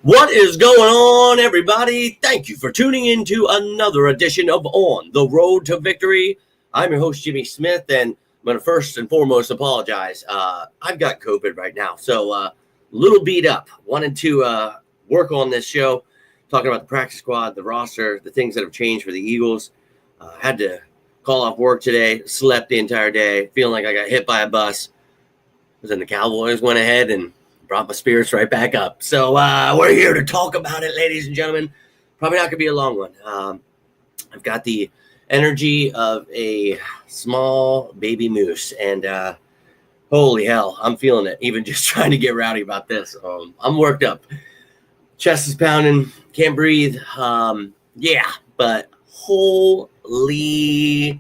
What is going on, everybody? Thank you for tuning in to another edition of On the Road to Victory. I'm your host, Jimmy Smith, and I'm going to first and foremost apologize. I've got COVID right now, so a little beat up. Wanted to work on this show, talking about the practice squad, the roster, the things that have changed for the Eagles. Had to call off work today, slept the entire day, feeling like I got hit by a bus. But then the Cowboys went ahead and brought my spirits right back up. So we're here to talk about it, ladies and gentlemen. Probably not going to be a long one. I've got the energy of a small baby moose, and holy hell, I'm feeling it, even just trying to get rowdy about this. I'm worked up. Chest is pounding, can't breathe. But holy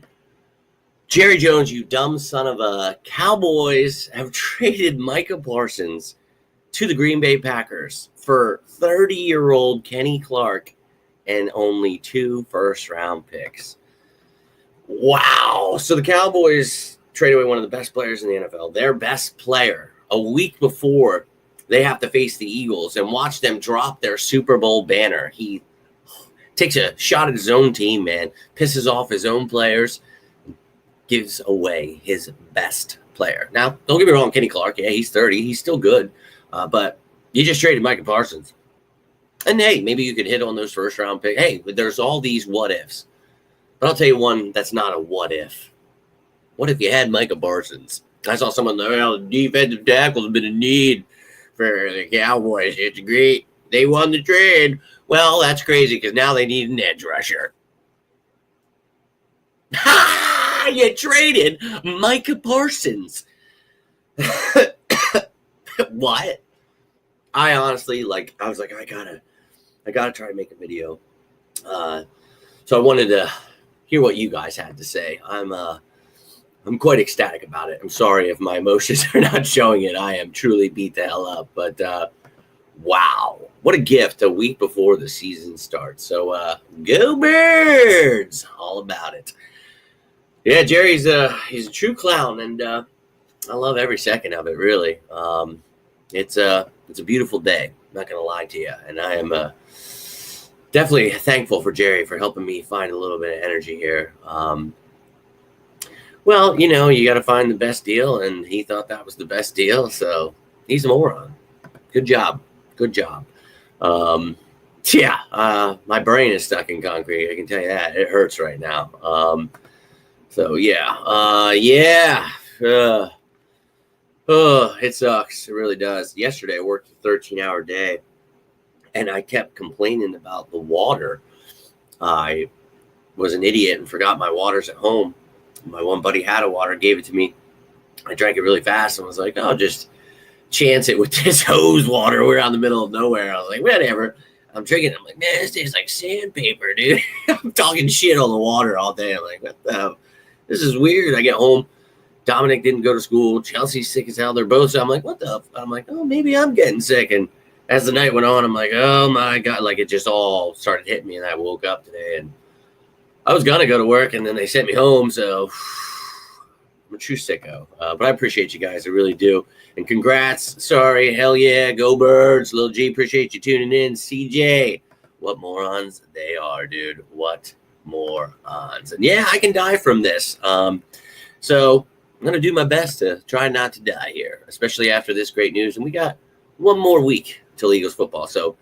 Jerry Jones, you dumb son of a. Cowboys have traded Micah Parsons to the Green Bay Packers for 30-year-old Kenny Clark and only 2 first-round picks. Wow. So the Cowboys traded away one of the best players in the NFL, their best player, a week before they have to face the Eagles and watch them drop their Super Bowl banner. He takes a shot at his own team, man, pisses off his own players, gives away his best player. Now, don't get me wrong, Kenny Clark, yeah, he's 30. He's still good. But you just traded Micah Parsons. And, hey, maybe you could hit on those first-round picks. Hey, there's all these what-ifs. But I'll tell you one that's not a what-if. What if you had Micah Parsons? I saw someone there, the defensive tackle's been a need for the Cowboys. It's great. They won the trade. Well, that's crazy because now they need an edge rusher. Ha! You traded Micah Parsons. What? I honestly, I was like, I gotta try to make a video. So I wanted to hear what you guys had to say. I'm quite ecstatic about it. I'm sorry if my emotions are not showing it. I am truly beat the hell up. But wow, what a gift a week before the season starts. So go Birds! All about it. Yeah, Jerry's he's a true clown, and I love every second of it, really. It's a beautiful day. I'm not going to lie to you. And I am definitely thankful for Jerry for helping me find a little bit of energy here. Well, you got to find the best deal, and he thought that was the best deal. So he's a moron. Good job. My brain is stuck in concrete. I can tell you that. It hurts right now. It sucks. It really does. Yesterday, I worked a 13-hour day, and I kept complaining about the water. I was an idiot and forgot my waters at home. My one buddy had a water, gave it to me. I drank it really fast and was like, oh, just chance it with this hose water. We're out in the middle of nowhere. I was like, whatever. I'm drinking it. I'm like, man, this tastes like sandpaper, dude. I'm talking shit on the water all day. I'm like, what the hell? This is weird. I get home. Dominic didn't go to school. Chelsea's sick as hell. They're both sick. I'm like, what the? I'm like, oh, maybe I'm getting sick. And as the night went on, I'm like, oh my God. It just all started hitting me. And I woke up today and I was going to go to work and then they sent me home. So I'm a true sicko. But I appreciate you guys. I really do. And congrats. Sorry. Hell yeah. Go Birds. Lil G, appreciate you tuning in. CJ, what morons they are, dude. What morons. And yeah, I can die from this. So I'm going to do my best to try not to die here, especially after this great news. And we got one more week till Eagles football. So,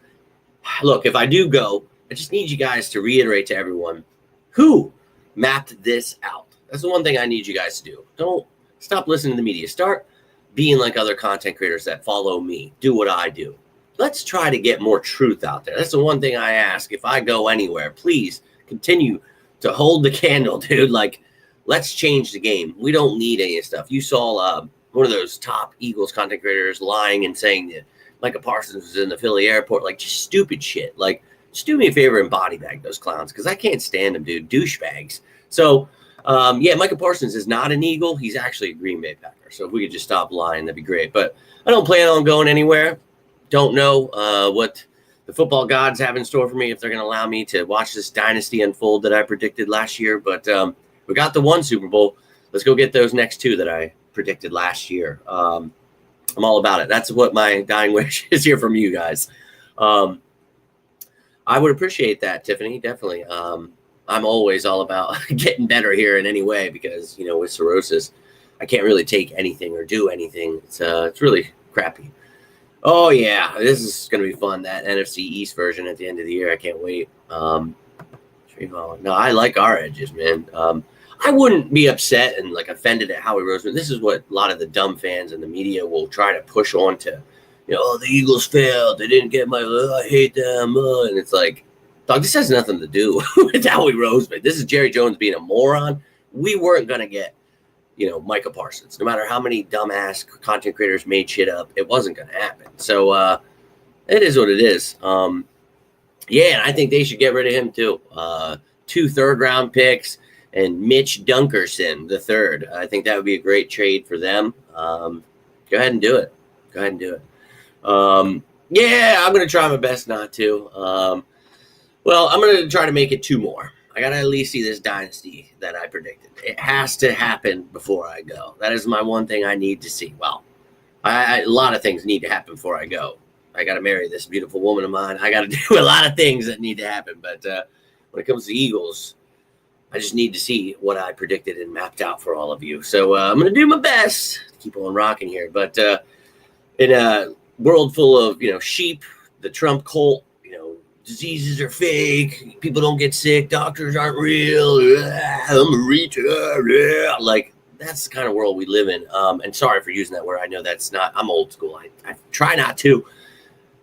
look, if I do go, I just need you guys to reiterate to everyone who mapped this out. That's the one thing I need you guys to do. Don't stop listening to the media. Start being like other content creators that follow me. Do what I do. Let's try to get more truth out there. That's the one thing I ask. If I go anywhere, please continue to hold the candle, dude. Let's change the game. We don't need any of stuff. You saw one of those top Eagles content creators lying and saying that Micah Parsons was in the Philly airport. Just stupid shit. Just do me a favor and body bag those clowns because I can't stand them, dude. Douchebags. So, Micah Parsons is not an Eagle. He's actually a Green Bay Packer. So if we could just stop lying, that'd be great. But I don't plan on going anywhere. Don't know what the football gods have in store for me, if they're going to allow me to watch this dynasty unfold that I predicted last year. But we got the one Super Bowl. Let's go get those next 2 that I predicted last year. I'm all about it. That's what my dying wish is here from you guys. I would appreciate that, Tiffany. Definitely. I'm always all about getting better here in any way because, with cirrhosis, I can't really take anything or do anything. It's really crappy. Oh, yeah. This is going to be fun. That NFC East version at the end of the year. I can't wait. No, I like our edges, man. I wouldn't be upset and offended at Howie Roseman. This is what a lot of the dumb fans and the media will try to push on to. The Eagles failed. They didn't get I hate them. And it's like, dog, this has nothing to do with Howie Roseman. This is Jerry Jones being a moron. We weren't going to get, Micah Parsons. No matter how many dumbass content creators made shit up, it wasn't going to happen. So it is what it is. And I think they should get rid of him too. 2 third-round picks and Mitch Dunkerson, the third. I think that would be a great trade for them. Go ahead and do it. I'm going to try my best not to. I'm going to try to make it 2 more. I got to at least see this dynasty that I predicted. It has to happen before I go. That is my one thing I need to see. Well, a lot of things need to happen before I go. I got to marry this beautiful woman of mine. I got to do a lot of things that need to happen. But when it comes to the Eagles, I just need to see what I predicted and mapped out for all of you. So I'm going to do my best to keep on rocking here. But in a world full of, sheep, the Trump cult, diseases are fake, people don't get sick, doctors aren't real, I'm a retard, that's the kind of world we live in. And sorry for using that word. I know that's not, I'm old school. I try not to.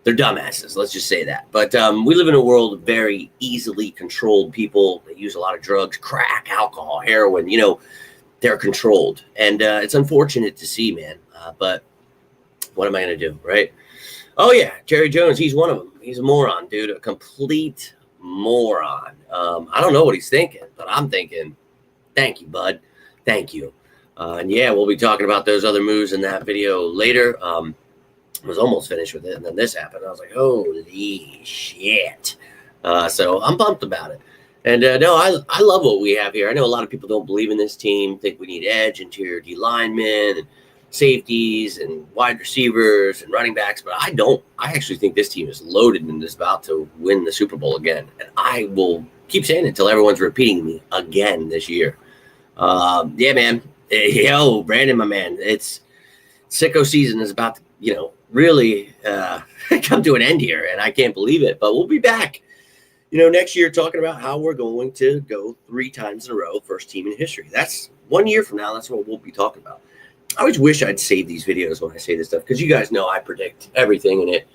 They're dumbasses. Let's just say that. But we live in a world of very easily controlled people. They use a lot of drugs, crack, alcohol, heroin, they're controlled. And it's unfortunate to see, man. But what am I going to do, right? Oh, yeah, Jerry Jones, he's one of them. He's a moron, dude, a complete moron. I don't know what he's thinking, but I'm thinking, thank you, bud. Thank you. And, we'll be talking about those other moves in that video later. I was almost finished with it, and then this happened. I was like, holy shit. So I'm pumped about it. And, no, I love what we have here. I know a lot of people don't believe in this team, think we need edge, interior D linemen, and safeties and wide receivers and running backs, but I don't. I actually think this team is loaded and is about to win the Super Bowl again. And I will keep saying it until everyone's repeating me again this year. Man. Yo, Brandon, my man, it's sicko season is about to, really come to an end here, and I can't believe it. But we'll be back, next year talking about how we're going to go 3 times in a row, first team in history. That's 1 year from now. That's what we'll be talking about. I always wish I'd save these videos when I say this stuff because you guys know I predict everything in it,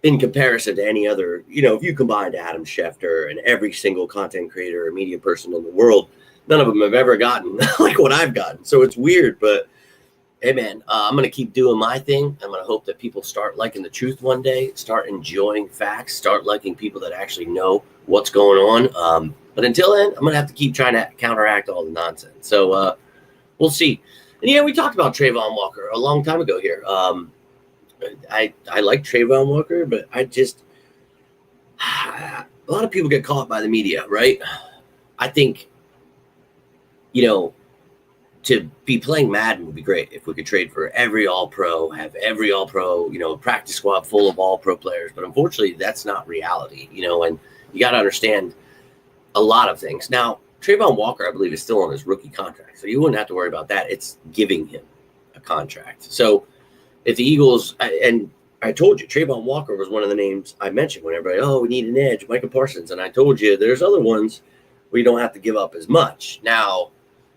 in comparison to any other, if you combined Adam Schefter and every single content creator or media person in the world, none of them have ever gotten like what I've gotten. So it's weird, but hey, man, I'm going to keep doing my thing. I'm going to hope that people start liking the truth one day, start enjoying facts, start liking people that actually know what's going on. But until then, I'm going to have to keep trying to counteract all the nonsense. So, we'll see. And we talked about Trayvon Walker a long time ago here. I like Trayvon Walker, but a lot of people get caught by the media, right? I think, to be playing Madden would be great if we could trade for every All-Pro, have every All-Pro, practice squad full of All-Pro players. But unfortunately, that's not reality, and you got to understand a lot of things. Now, Trayvon Walker, I believe, is still on his rookie contract, so you wouldn't have to worry about that. It's giving him a contract. So if the Eagles, and I told you, Trayvon Walker was one of the names I mentioned when everybody, we need an edge, Micah Parsons. And I told you there's other ones where you don't have to give up as much. Now,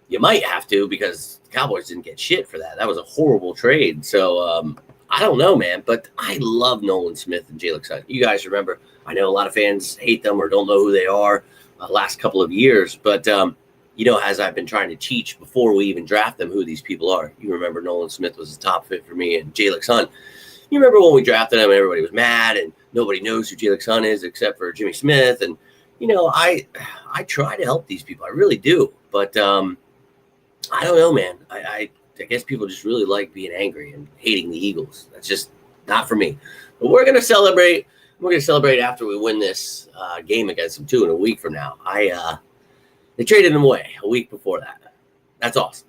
you might have to because the Cowboys didn't get shit for that. That was a horrible trade. So I don't know, man, but I love Nolan Smith and Jalen Sutton. You guys remember, I know a lot of fans hate them or don't know who they are. Last couple of years, but as I've been trying to teach before we even draft them who these people are. You remember Nolan Smith was the top fit for me, and Jalen Hunt. You remember when we drafted him, everybody was mad, and nobody knows who Jalen Hunt is except for Jimmy Smith. And I try to help these people, I really do, but I don't know, man. I guess people just really like being angry and hating the Eagles. That's just not for me. But we're gonna celebrate. We're going to celebrate after we win this game against them, too, in a week from now. They traded him away a week before that. That's awesome.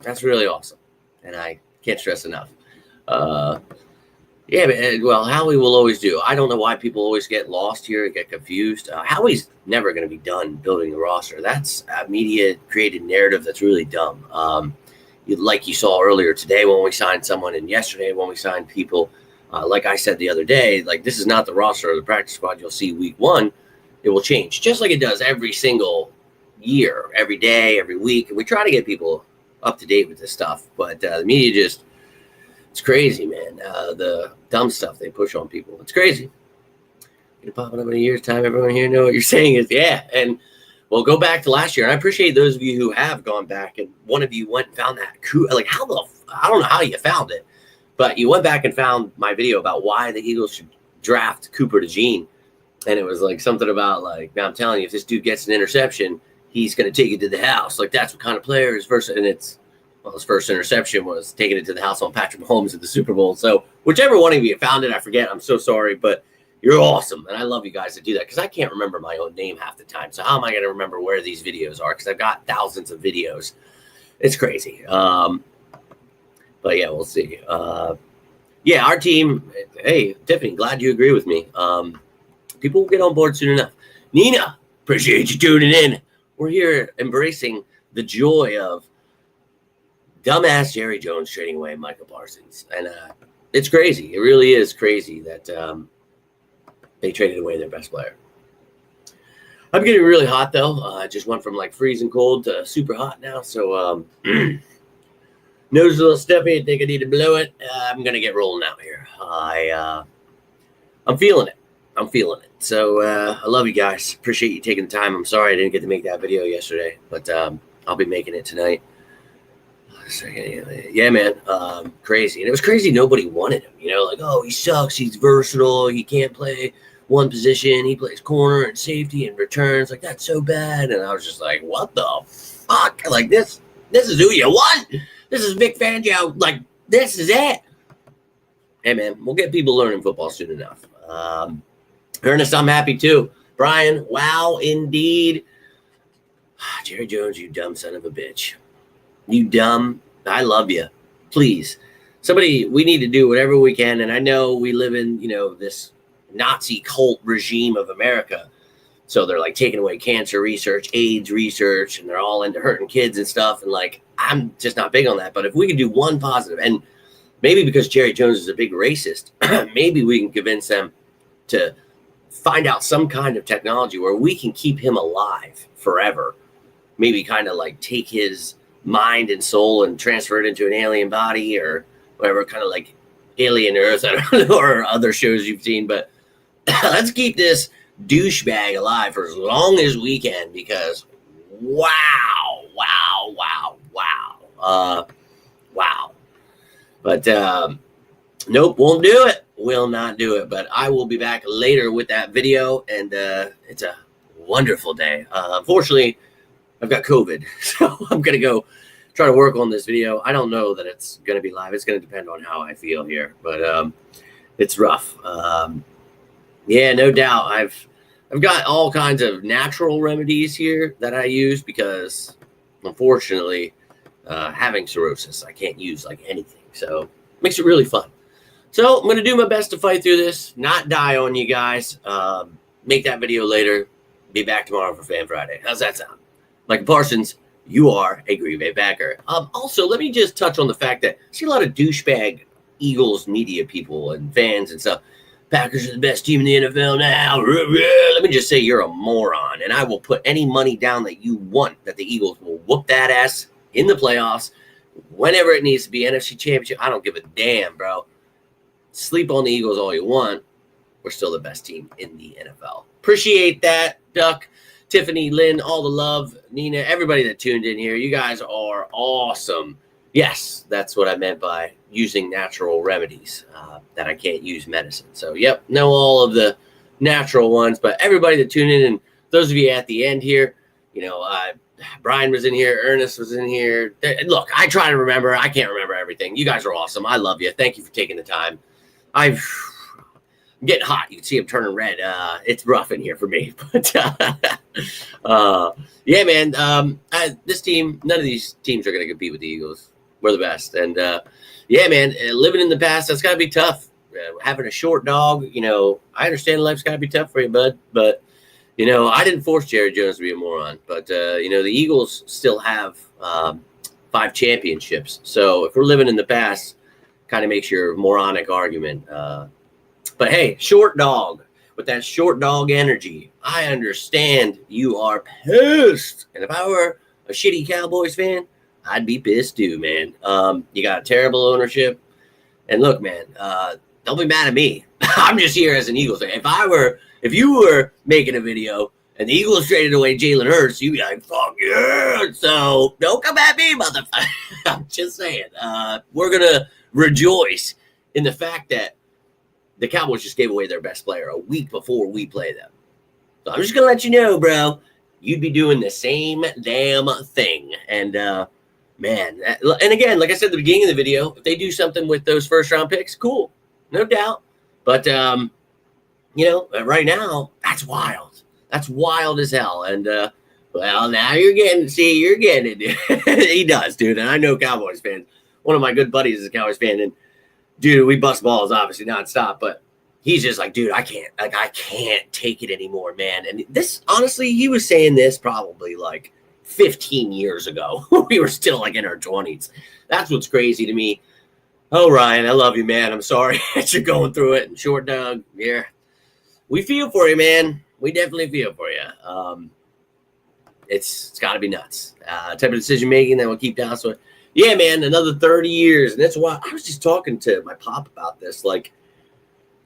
That's really awesome. And I can't stress enough. Yeah, but, well, Howie will always do. I don't know why people always get lost here and get confused. Howie's never going to be done building the roster. That's a media created narrative that's really dumb. Like you saw earlier today when we signed someone, and yesterday when we signed people, like I said the other day, like this is not the roster or the practice squad you'll see week one. It will change just like it does every single year, every day, every week. And we try to get people up to date with this stuff, but the media just, it's crazy, man. The dumb stuff they push on people. It's crazy. Gonna pop it up in a year's time. Everyone here know what you're saying is, yeah. And we'll go back to last year. And I appreciate those of you who have gone back, and one of you went and found that. Like, I don't know how you found it, but you went back and found my video about why the Eagles should draft Cooper DeJean. And it was like something about, like, now I'm telling you, if this dude gets an interception, he's going to take it to the house. Like, that's what kind of player is versus, and it's, well, his first interception was taking it to the house on Patrick Mahomes at the Super Bowl. So whichever one of you found it, I forget. I'm so sorry, but you're awesome. And I love you guys to do that because I can't remember my own name half the time. So how am I going to remember where these videos are? Because I've got thousands of videos. It's crazy. But yeah, we'll see. Yeah, our team. Hey, Tiffany, glad you agree with me. People will get on board soon enough. Nina, appreciate you tuning in. We're here embracing the joy of dumbass Jerry Jones trading away Micah Parsons. And it's crazy. It really is crazy that they traded away their best player. I'm getting really hot, though. I just went from, like, freezing cold to super hot now. So, nose a little stuffy. I think I need to blow it. I'm going to get rolling out here. I'm feeling it. So I love you guys. Appreciate you taking the time. I'm sorry I didn't get to make that video yesterday, but I'll be making it tonight. Yeah, man. Crazy. And it was crazy nobody wanted him. You know, like, oh, he sucks. He's versatile. He can't play one position. He plays corner and safety and returns. Like, that's so bad. And I was just like, what the fuck? Like, this is who you want. This is Vic Fangio. Like, this is it. Hey, man, we'll get people learning football soon enough. Ernest, I'm happy too. Brian, wow, indeed. Jerry Jones, you dumb son of a bitch. You dumb. I love you. Please. Somebody, we need to do whatever we can. And I know we live in, you know, this Nazi cult regime of America. So they're like taking away cancer research, AIDS research, and they're all into hurting kids and stuff. And like, I'm just not big on that. But if we can do one positive, and maybe because Jerry Jones is a big racist, maybe we can convince them to find out some kind of technology where we can keep him alive forever. Maybe kind of like take his mind and soul and transfer it into an alien body or whatever, kind of like Alien Earth, I don't know, or other shows you've seen. But let's keep this douchebag alive for as long as we can, because wow. But nope, won't do it. Will not do it. But I will be back later with that video, and it's a wonderful day. Unfortunately, I've got COVID, so I'm going to go try to work on this video. I don't know that it's going to be live. It's going to depend on how I feel here, but it's rough. Yeah, no doubt. I've got all kinds of natural remedies here that I use because, unfortunately, having cirrhosis, I can't use like anything. So it makes it really fun. So I'm going to do my best to fight through this, not die on you guys. Make that video later. Be back tomorrow for Fan Friday. How's that sound? Micah Parsons, you are a Green Bay Packer. Also, let me just touch on the fact that I see a lot of douchebag Eagles media people and fans and stuff. Packers are the best team in the NFL now. Let me just say you're a moron, and I will put any money down that you want that the Eagles will whoop that ass in the playoffs whenever it needs to be. NFC Championship, I don't give a damn, bro. Sleep on the Eagles all you want. We're still the best team in the NFL. Appreciate that, Duck, Tiffany, Lynn, all the love, Nina, everybody that tuned in here. You guys are awesome. Yes, that's what I meant by using natural remedies, that I can't use medicine. So, yep, know all of the natural ones. But everybody that tuned in, and those of you at the end here, you know, Brian was in here. Ernest was in here. Look, I try to remember. I can't remember everything. You guys are awesome. I love you. Thank you for taking the time. I'm getting hot. You can see I'm turning red. It's rough in here for me. But, yeah, man, this team, none of these teams are going to compete with the Eagles. We're the best. And, yeah, man, living in the past, that's got to be tough. having a short dog, I understand life's got to be tough for you, bud. But, I didn't force Jerry Jones to be a moron. But, the Eagles still have 5 championships. So if we're living in the past, kind of makes your moronic argument. But, hey, short dog. With that short dog energy, I understand you are pissed. And if I were a shitty Cowboys fan, I'd be pissed too, man. You got terrible ownership. And look, man, don't be mad at me. I'm just here as an Eagles fan. If you were making a video and the Eagles traded away Jalen Hurts, you'd be like, fuck yeah. So don't come at me, motherfucker. I'm just saying. We're going to rejoice in the fact that the Cowboys just gave away their best player a week before we play them. So I'm just going to let you know, bro, you'd be doing the same damn thing. And, man, and again, like I said at the beginning of the video, if they do something with those first-round picks, cool, no doubt. But, right now, that's wild. That's wild as hell. And, well, now you're getting it. He does, dude. And I know Cowboys fans. One of my good buddies is a Cowboys fan, and dude, we bust balls obviously nonstop, but he's just like, dude, I can't take it anymore, man. And this, honestly, he was saying this probably like 15 years ago. We were still like in our 20s. That's what's crazy to me. Oh, Ryan, I love you, man. I'm sorry that you're going through it. And Short Dog, yeah, we feel for you, man. We definitely feel for you. It's got to be nuts. Type of decision making that will keep down. So, yeah, man, another 30 years. And that's why I was just talking to my pop about this. Like,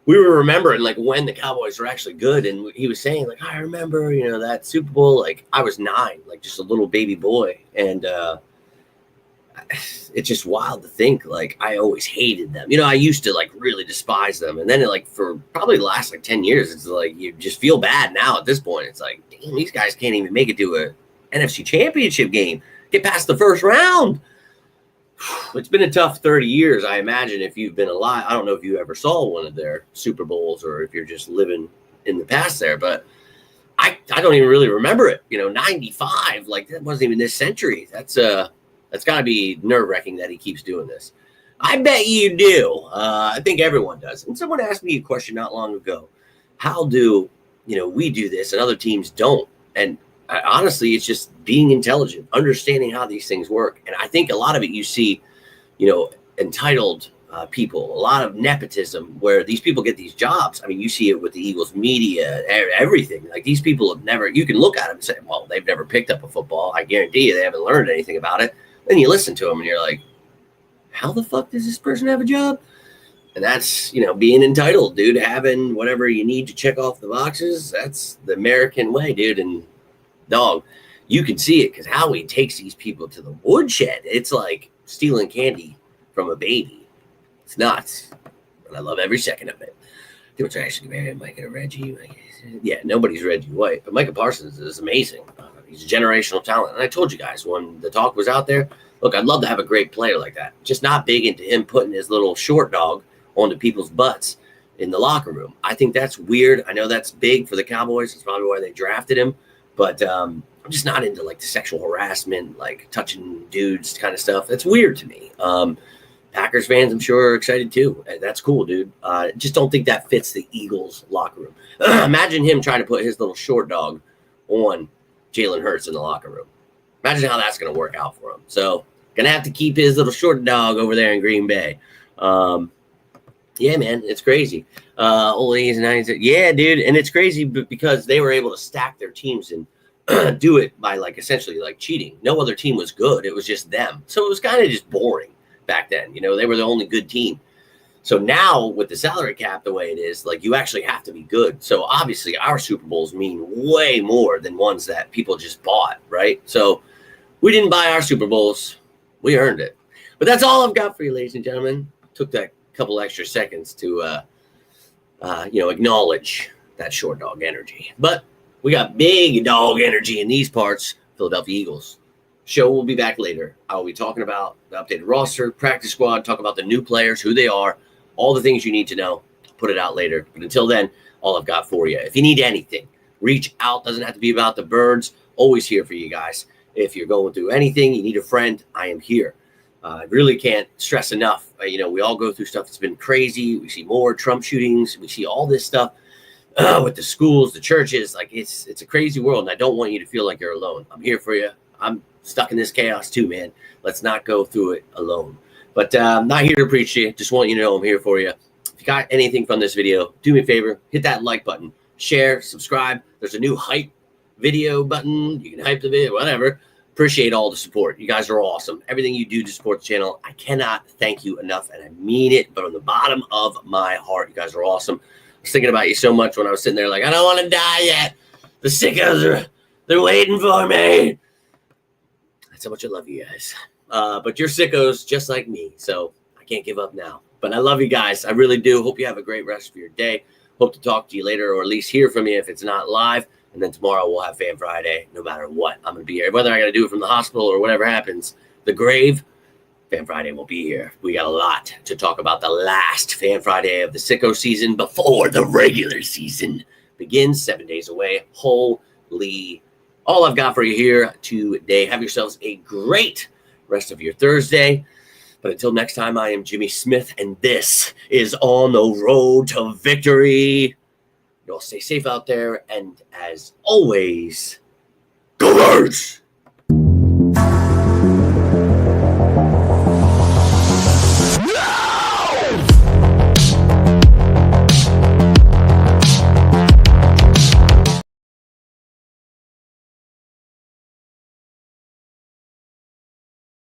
we were remembering, like, when the Cowboys were actually good. And he was saying, like, I remember, that Super Bowl. Like, I was 9, like, just a little baby boy. And it's just wild to think, like, I always hated them. I used to, like, really despise them. And then, like, for probably the last, like, 10 years, it's like you just feel bad now at this point. It's like, damn, these guys can't even make it to a NFC Championship game. Get past the first round. It's been a tough 30 years, I imagine, if you've been alive. I don't know if you ever saw one of their Super Bowls or if you're just living in the past there, but I don't even really remember it. 95, like that wasn't even this century. That's got to be nerve-wracking that he keeps doing this. I bet you do. I think everyone does. And someone asked me a question not long ago. How do, we do this and other teams don't? And honestly, it's just being intelligent, understanding how these things work. And I think a lot of it you see, entitled people, a lot of nepotism where these people get these jobs. I mean, you see it with the Eagles media, everything. Like these people have never, you can look at them and say, well, they've never picked up a football. I guarantee you they haven't learned anything about it. Then you listen to them and you're like, how the fuck does this person have a job? And that's, being entitled, dude, having whatever you need to check off the boxes. That's the American way, dude. And dog, you can see it because Howie takes these people to the woodshed. It's like stealing candy from a baby. It's nuts. And I love every second of it. They were actually married Micah and Reggie. Yeah, nobody's Reggie White, but Micah Parsons is amazing. He's a generational talent. And I told you guys when the talk was out there, look, I'd love to have a great player like that. Just not big into him putting his little short dog onto people's butts in the locker room. I think that's weird. I know that's big for the Cowboys. It's probably why they drafted him. But I'm just not into like the sexual harassment, like touching dudes kind of stuff. That's weird to me. Packers fans, I'm sure, are excited too. That's cool, dude. Just don't think that fits the Eagles locker room. Imagine him trying to put his little short dog on Jalen Hurts in the locker room. Imagine how that's going to work out for him. So going to have to keep his little short dog over there in Green Bay. Yeah, man, it's crazy. Old 80s and 90s. Yeah, dude. And it's crazy because they were able to stack their teams and do it by like essentially like cheating. No other team was good. It was just them. So it was kind of just boring back then. They were the only good team. So now with the salary cap the way it is, like you actually have to be good. So obviously our Super Bowls mean way more than ones that people just bought, right? So we didn't buy our Super Bowls. We earned it. But that's all I've got for you, ladies and gentlemen. Took that couple extra seconds to, acknowledge that short dog energy. But we got big dog energy in these parts, Philadelphia Eagles. Show will be back later. I will be talking about the updated roster, practice squad, talk about the new players, who they are, all the things you need to know. Put it out later. But until then, all I've got for you. If you need anything, reach out. Doesn't have to be about the birds. Always here for you guys. If you're going through anything, you need a friend, I am here. I really can't stress enough. We all go through stuff that's been crazy. We see more Trump shootings. We see all this stuff with the schools, the churches. Like it's a crazy world, and I don't want you to feel like you're alone. I'm here for you. I'm stuck in this chaos too, man. Let's not go through it alone. But I'm not here to preach to you. Just want you to know I'm here for you. If you got anything from this video, do me a favor, hit that like button, share, subscribe. There's a new hype video button. You can hype the video, whatever. Appreciate all the support. You guys are awesome. Everything you do to support the channel, I cannot thank you enough, and I mean it, but on the bottom of my heart, you guys are awesome. I was thinking about you so much when I was sitting there like, I don't want to die yet. The sickos they're waiting for me. That's how much I love you guys. But you're sickos just like me, so I can't give up now. But I love you guys. I really do. Hope you have a great rest of your day. Hope to talk to you later, or at least hear from you if it's not live. And then tomorrow we'll have Fan Friday. No matter what, I'm going to be here. Whether I got to do it from the hospital or whatever happens, the grave, Fan Friday will be here. We got a lot to talk about. The last Fan Friday of the sicko season before the regular season begins. 7 days away. Holy. All I've got for you here today. Have yourselves a great rest of your Thursday. But until next time, I am Jimmy Smith, and this is On the Road to Victory. You all stay safe out there, and as always, go Birds!